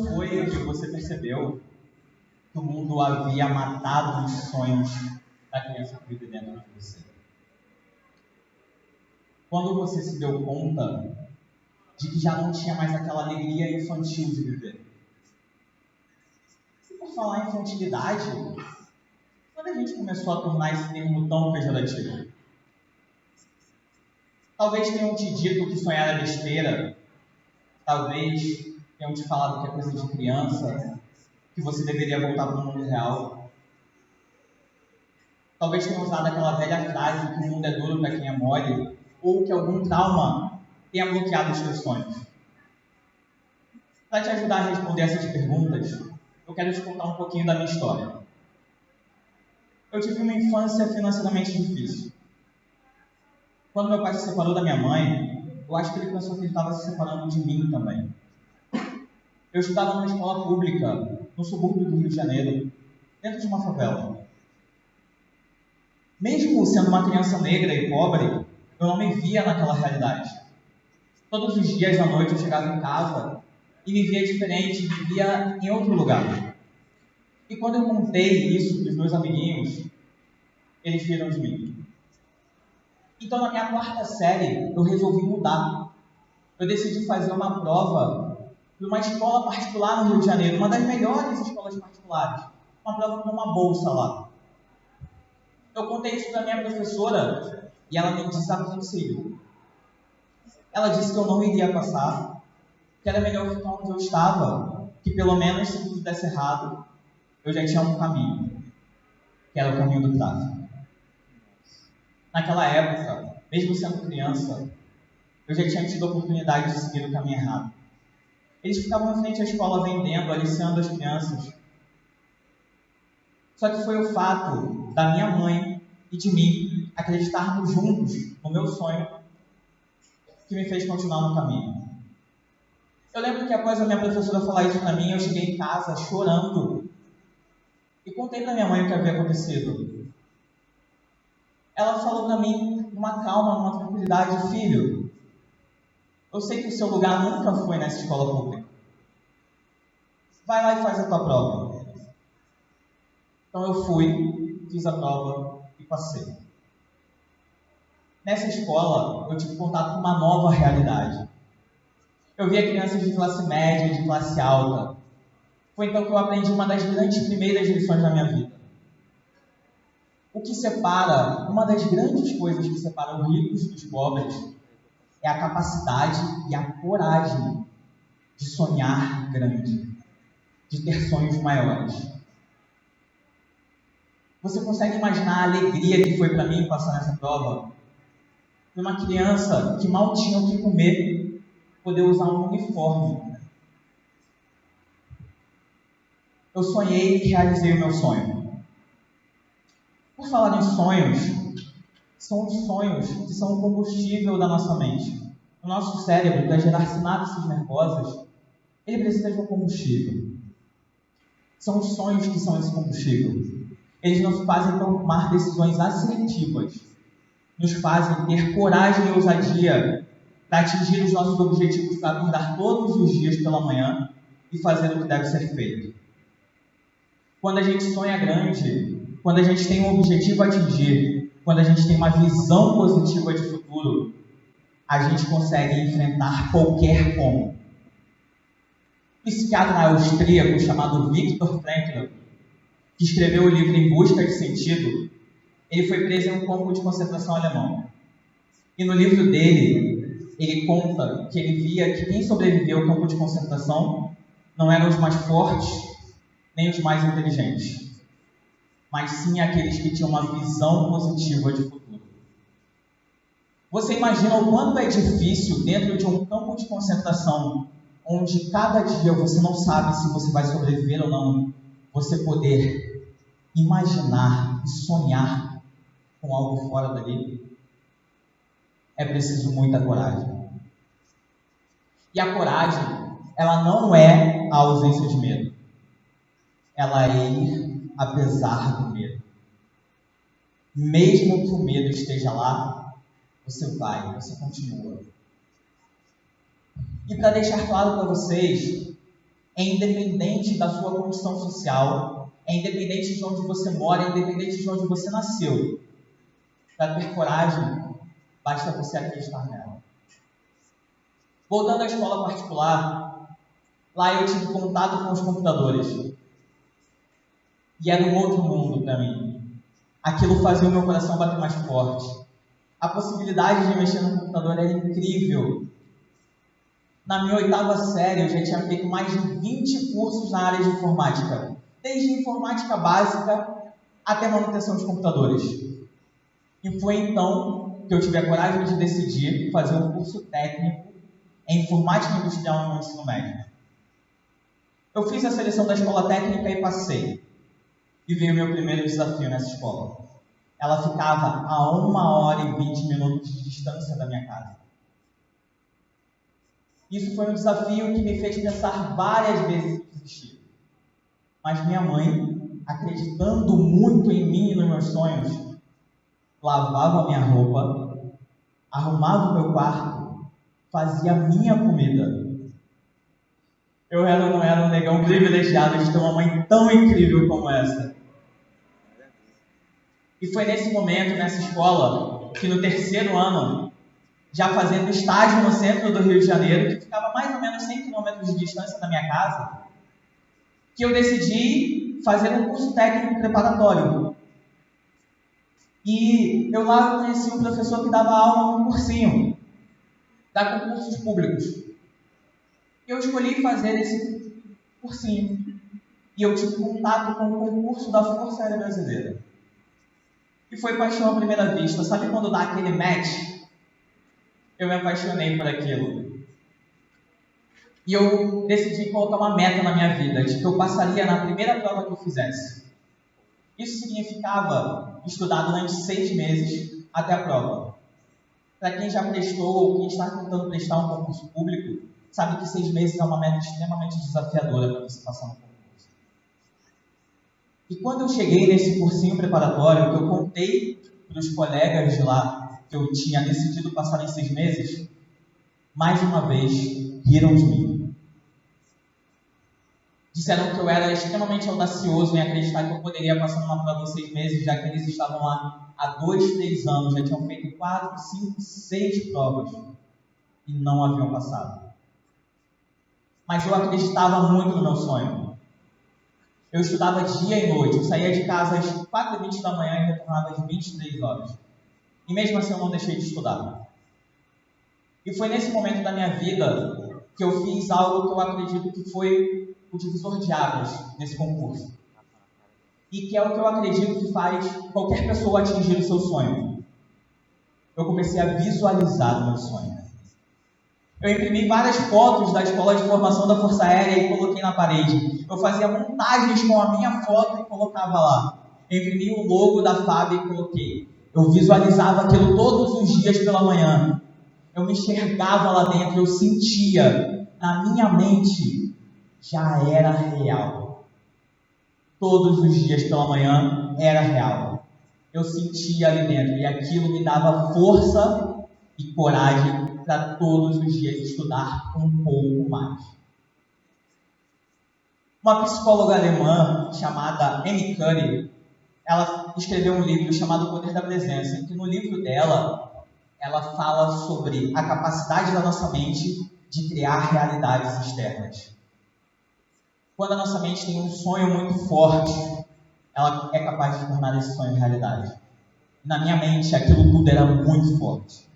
Quando foi que você percebeu que o mundo havia matado os sonhos da criança que vive dentro de você? Quando você se deu conta de que já não tinha mais aquela alegria infantil de viver? E por falar em infantilidade, quando a gente começou a tornar esse termo tão pejorativo? Talvez tenham te dito que sonhar é besteira, talvez tenham te falado que é coisa de criança, que você deveria voltar para o mundo real. Talvez tenham usado aquela velha frase que o mundo é duro para quem é mole, ou que algum trauma tenha bloqueado os seus sonhos. Para te ajudar a responder essas perguntas, eu quero te contar um pouquinho da minha história. Eu tive uma infância financeiramente difícil. Quando meu pai se separou da minha mãe, eu acho que ele pensou que ele estava se separando de mim também. Eu estudava numa escola pública, no subúrbio do Rio de Janeiro, dentro de uma favela. Mesmo sendo uma criança negra e pobre, eu não me via naquela realidade. Todos os dias à noite eu chegava em casa e me via diferente, me via em outro lugar. E quando eu contei isso para os meus amiguinhos, eles riram de mim. Então, na minha quarta série, eu resolvi mudar. Eu decidi fazer uma prova de uma escola particular no Rio de Janeiro, uma das melhores escolas particulares. Uma prova com uma bolsa lá. Eu contei isso para minha professora e ela me desaconselhou. Ela disse que eu não iria passar, que era melhor ficar onde eu estava, que pelo menos se tudo desse errado, eu já tinha um caminho, que era o caminho do tráfico. Naquela época, mesmo sendo criança, eu já tinha tido a oportunidade de seguir o caminho errado. Eles ficavam em frente à escola vendendo, aliciando as crianças. Só que foi o fato da minha mãe e de mim acreditarmos juntos no meu sonho que me fez continuar no caminho. Eu lembro que após a minha professora falar isso para mim, eu cheguei em casa chorando e contei para minha mãe o que havia acontecido. Ela falou para mim, numa calma, numa tranquilidade: filho, eu sei que o seu lugar nunca foi nessa escola pública. Vai lá e faz a tua prova. Então eu fui, fiz a prova e passei. Nessa escola, eu tive contato com uma nova realidade. Eu via crianças de classe média e de classe alta. Foi então que eu aprendi uma das grandes primeiras lições da minha vida. O que separa, uma das grandes coisas que separa os ricos dos pobres, é a capacidade e a coragem de sonhar grande, de ter sonhos maiores. Você consegue imaginar a alegria que foi para mim passar nessa prova? Foi uma criança que mal tinha o que comer, poder usar um uniforme. Eu sonhei e realizei o meu sonho. Por falar em sonhos, são os sonhos que são o combustível da nossa mente. O nosso cérebro, para gerar sinapses nervosas, ele precisa de um combustível. São os sonhos que são esse combustível. Eles nos fazem tomar decisões assertivas, nos fazem ter coragem e ousadia para atingir os nossos objetivos, para acordar todos os dias pela manhã e fazer o que deve ser feito. Quando a gente sonha grande, quando a gente tem um objetivo a atingir, quando a gente tem uma visão positiva de futuro, a gente consegue enfrentar qualquer como. Um psiquiatra austríaco chamado Viktor Frankl, que escreveu o livro Em Busca de Sentido, ele foi preso em um campo de concentração alemão. E no livro dele, ele conta que ele via que quem sobreviveu ao campo de concentração não eram os mais fortes, nem os mais inteligentes, mas sim aqueles que tinham uma visão positiva de futuro. Você imagina o quanto é difícil dentro de um campo de concentração, onde cada dia você não sabe se você vai sobreviver ou não, você poder imaginar e sonhar com algo fora dali? É preciso muita coragem. E a coragem, ela não é a ausência de medo. Ela é ir apesar do medo. Mesmo que o medo esteja lá, você vai, você continua. E para deixar claro para vocês, é independente da sua condição social, é independente de onde você mora, é independente de onde você nasceu. Para ter coragem, basta você acreditar nela. Voltando à escola particular, lá eu tive contato com os computadores. E era um outro mundo para mim. Aquilo fazia o meu coração bater mais forte. A possibilidade de mexer no computador era incrível. Na minha 8ª série, eu já tinha feito mais de 20 cursos na área de informática. Desde informática básica até manutenção de computadores. E foi então que eu tive a coragem de decidir fazer um curso técnico em informática industrial no ensino médio. Eu fiz a seleção da escola técnica e passei. E veio o meu primeiro desafio nessa escola. Ela ficava a 1h20 de distância da minha casa. Isso foi um desafio que me fez pensar várias vezes em desistir. Mas minha mãe, acreditando muito em mim e nos meus sonhos, lavava a minha roupa, arrumava o meu quarto, fazia a minha comida. Eu não era um negão privilegiado de ter uma mãe tão incrível como essa. E foi nesse momento, nessa escola, que no 3º ano, já fazendo estágio no centro do Rio de Janeiro, que ficava mais ou menos 100 quilômetros de distância da minha casa, que eu decidi fazer um curso técnico preparatório. E eu lá conheci um professor que dava aula num cursinho, da concursos públicos. Eu escolhi fazer esse cursinho. E eu tive contato com o concurso da Força Aérea Brasileira. E foi paixão à primeira vista. Sabe quando dá aquele match? Eu me apaixonei por aquilo. E eu decidi colocar uma meta na minha vida, de que eu passaria na primeira prova que eu fizesse. Isso significava estudar durante 6 meses até a prova. Para quem já prestou ou quem está tentando prestar um concurso público, sabe que 6 meses é uma meta extremamente desafiadora para você passar no concurso. E quando eu cheguei nesse cursinho preparatório, que eu contei para os colegas de lá que eu tinha decidido passar em 6 meses, mais uma vez riram de mim. Disseram que eu era extremamente audacioso em acreditar que eu poderia passar numa prova em 6 meses, já que eles estavam lá há 2, 3 anos, já tinham feito 4, 5, 6 provas e não haviam passado. Mas eu acreditava muito no meu sonho. Eu estudava dia e noite, eu saía de casa às 4h20 da manhã e retornava às 23 horas. E mesmo assim eu não deixei de estudar. E foi nesse momento da minha vida que eu fiz algo que eu acredito que foi o divisor de águas nesse concurso. E que é o que eu acredito que faz qualquer pessoa atingir o seu sonho. Eu comecei a visualizar o meu sonho. Eu imprimi várias fotos da escola de formação da Força Aérea e coloquei na parede. Eu fazia montagens com a minha foto e colocava lá. Eu imprimi o logo da FAB e coloquei. Eu visualizava aquilo todos os dias pela manhã. Eu me enxergava lá dentro, eu sentia. Na minha mente, já era real. Todos os dias pela manhã, era real. Eu sentia ali dentro e aquilo me dava força e coragem para todos os dias estudar um pouco mais. Uma psicóloga alemã chamada Amy Cuddy, ela escreveu um livro chamado O Poder da Presença, em que no livro dela, ela fala sobre a capacidade da nossa mente de criar realidades externas. Quando a nossa mente tem um sonho muito forte, ela é capaz de tornar esse sonho realidade. Na minha mente, aquilo tudo era muito forte.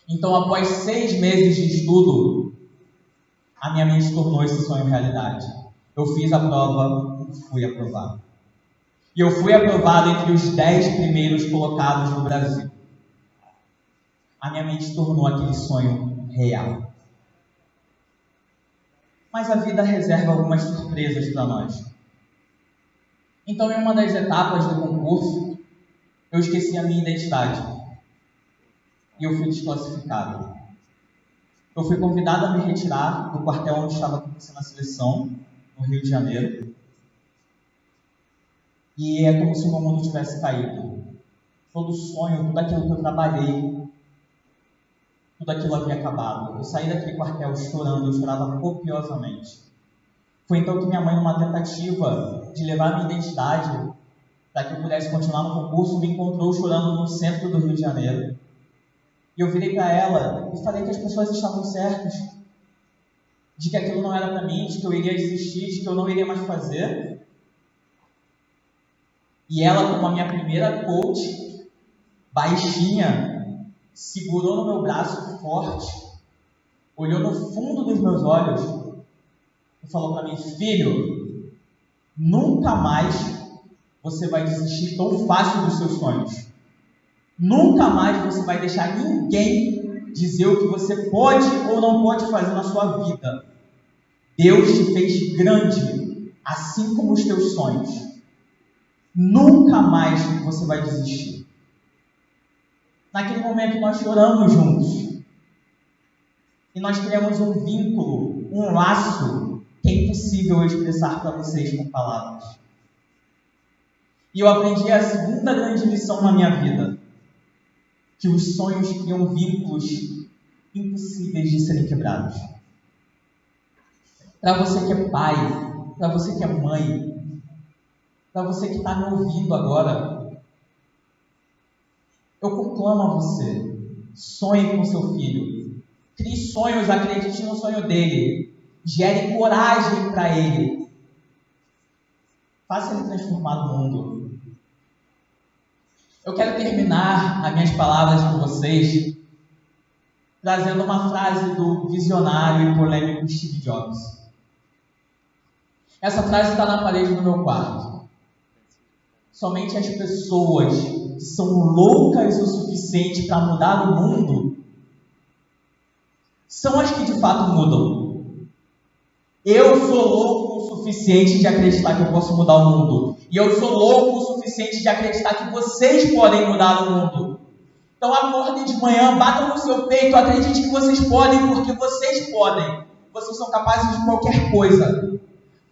Então, após 6 meses de estudo, a minha mente tornou esse sonho realidade. Eu fiz a prova e fui aprovado. E eu fui aprovado entre os 10 primeiros colocados no Brasil. A minha mente tornou aquele sonho real. Mas a vida reserva algumas surpresas para nós. Então, em uma das etapas do concurso, eu esqueci a minha identidade. E eu fui desclassificado. Eu fui convidado a me retirar do quartel onde estava acontecendo a seleção, no Rio de Janeiro. E é como se o meu mundo tivesse caído. Todo sonho, tudo aquilo que eu trabalhei, tudo aquilo havia acabado. Eu saí daquele quartel chorando, eu chorava copiosamente. Foi então que minha mãe, numa tentativa de levar a minha identidade para que eu pudesse continuar no concurso, me encontrou chorando no centro do Rio de Janeiro. E eu virei para ela e falei que as pessoas estavam certas, de que aquilo não era para mim, de que eu iria desistir, de que eu não iria mais fazer. E ela, como a minha primeira coach, baixinha, segurou no meu braço forte, olhou no fundo dos meus olhos e falou para mim: filho, nunca mais você vai desistir tão fácil dos seus sonhos. Nunca mais você vai deixar ninguém dizer o que você pode ou não pode fazer na sua vida. Deus te fez grande, assim como os teus sonhos. Nunca mais você vai desistir. Naquele momento nós choramos juntos. E nós criamos um vínculo, um laço, que é impossível expressar para vocês com palavras. E eu aprendi a segunda grande lição na minha vida: que os sonhos criam vínculos impossíveis de serem quebrados. Para você que é pai, para você que é mãe, para você que está me ouvindo agora, eu conclamo a você: sonhe com seu filho, crie sonhos, acredite no sonho dele, gere coragem para ele, faça ele transformar o mundo. Eu quero terminar as minhas palavras com vocês trazendo uma frase do visionário e polêmico Steve Jobs. Essa frase está na parede do meu quarto. Somente as pessoas que são loucas o suficiente para mudar o mundo são as que de fato mudam. Eu sou louco o suficiente de acreditar que eu posso mudar o mundo. E eu sou louco o suficiente de acreditar que vocês podem mudar o mundo. Então acordem de manhã, batam no seu peito, acreditem que vocês podem, porque vocês podem. Vocês são capazes de qualquer coisa.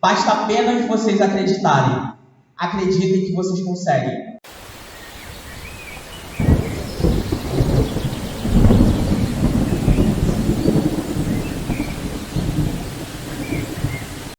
Basta apenas vocês acreditarem. Acreditem que vocês conseguem.